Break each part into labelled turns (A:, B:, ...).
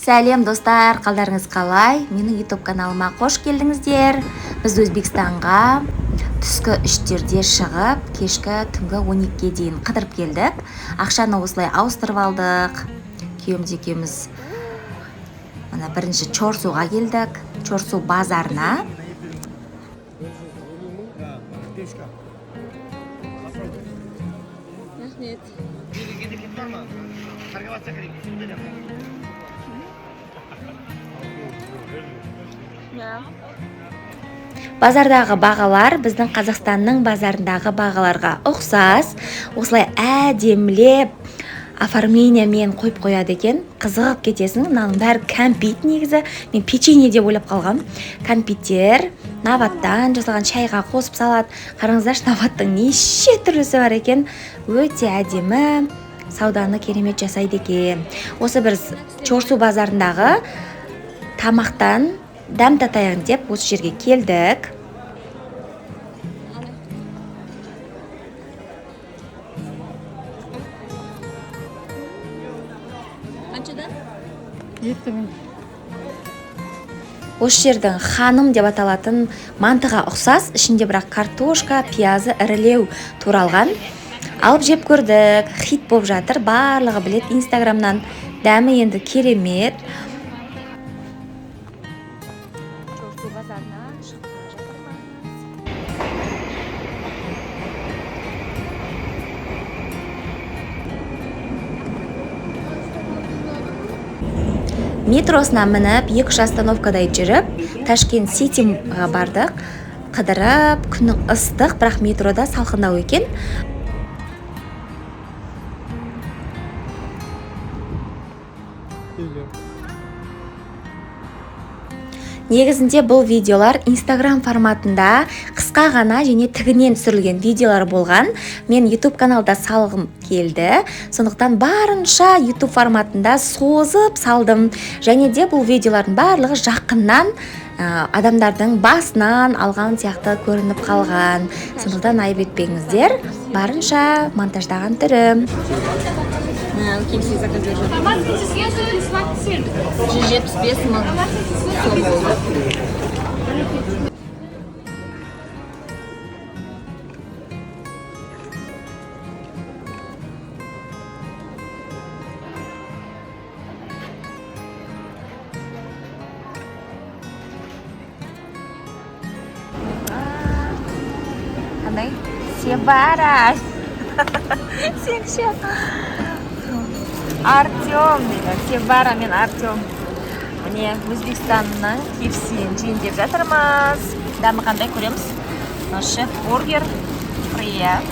A: Сәлем достар, қалдарыңыз қалай? Менің YouTube каналыма қош келдіңіздер. Біз Өзбекстанға түскі 3-терде шығып, кешкі түнгі 12-ге дейін қыдырып келдік. Ақшаны осылай ауыстырып алдық. Күйеуіміз екеуміз бірінші Чорсуға келдік. Чорсу базарына. Базардағы бағалар біздің Қазақстанның базарындағы бағаларға ұқсас. Осылай әдемілеп оформлениямен қойып қояды екен. Қызығып кетесің. Мынаның бәрі кәмпит негізі. Мен печенье деп ойлап қалғам. Кәмпиттер наваттан жасалған, шайға қосып салады. Қараңыздаршы, наваттың неше түрлісі бар екен. Өте әдемі. Сауданы керемет жасайды екен. Осы бір Чорсу базарындағы тамақтан дәм татайын деп осы жерге келдік. Осы жердің ханым деп аталатын мантыға ұқсас, ішінде бірақ картошка, пиязы ірілеу туралған. Алып жеп көрдік, хит болып жатыр, барлығы білет инстаграмнан. Дәмі енді керемет. Метросына мініп, 2-3 остановкадай жүріп, Ташкент Ситиға бардық. Қыдырып, күннің ыстық, бірақ метрода салқындау екен. Негізінде бұл видеолар Instagram форматында қысқа ғана және тігінен түсірілген видеолар болған. Мен YouTube каналда салғым келді. Сондықтан барынша YouTube форматында созып салдым. Және де бұл видеолардың барлығы жақыннан адамдардың басынан алған сияқты көрініп қалған. Сондықтан айып етпеңіздер. Барынша монтаждаған түрім. 175 мың сом болды. Қандай? Севара. Сен ше. Артем дейді. Севара мен Артем. Міне Өзбекстанның KFC-ін жейін деп жатырмыз. Дәмі қандай көреміз? Шеф бургер. Прият.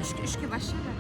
A: Үшке başladı.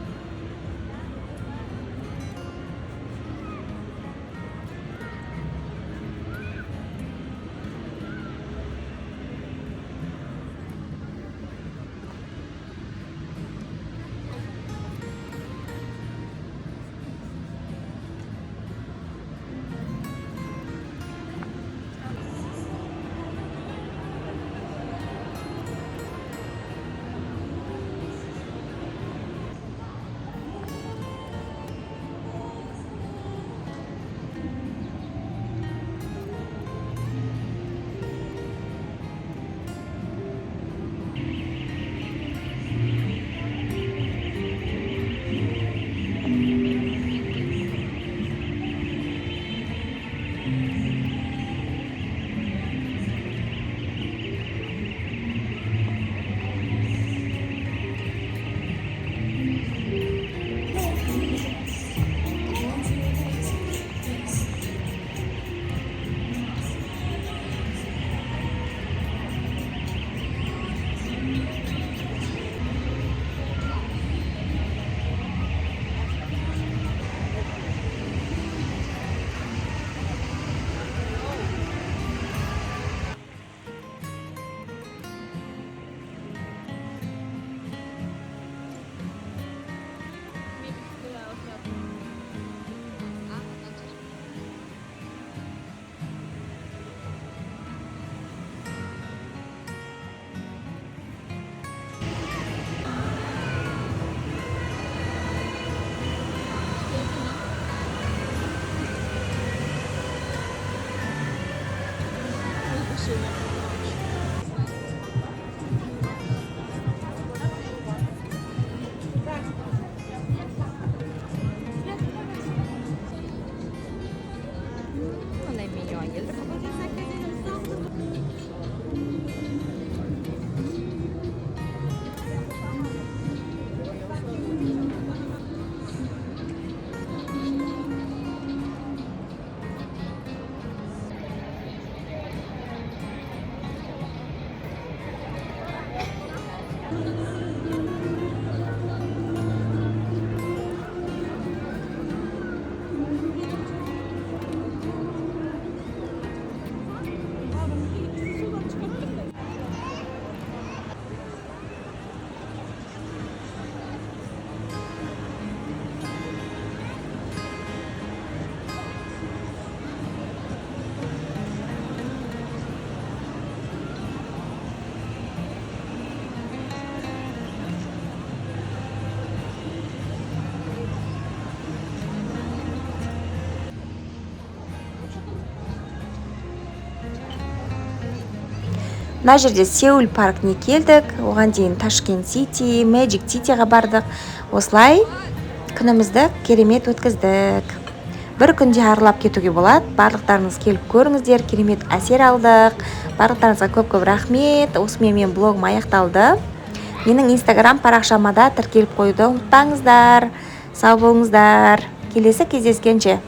A: Мына жерде Сеул паркіне келдік, оған дейін Ташкент Сити, Magic City'ға бардық. Осылай күнімізді керемет өткіздік. Бір күнде аралап кетуге болады. Барлықтарыңыз келіп көріңіздер, керемет әсер алдық. Барлықтарыңызға көп-көп рахмет. Осымен мен блогым аяқталды. Менің Instagram парақшама да тіркеліп қоюды ұмытпаңыздар. Сау болыңыздар. Келесі кездескенше.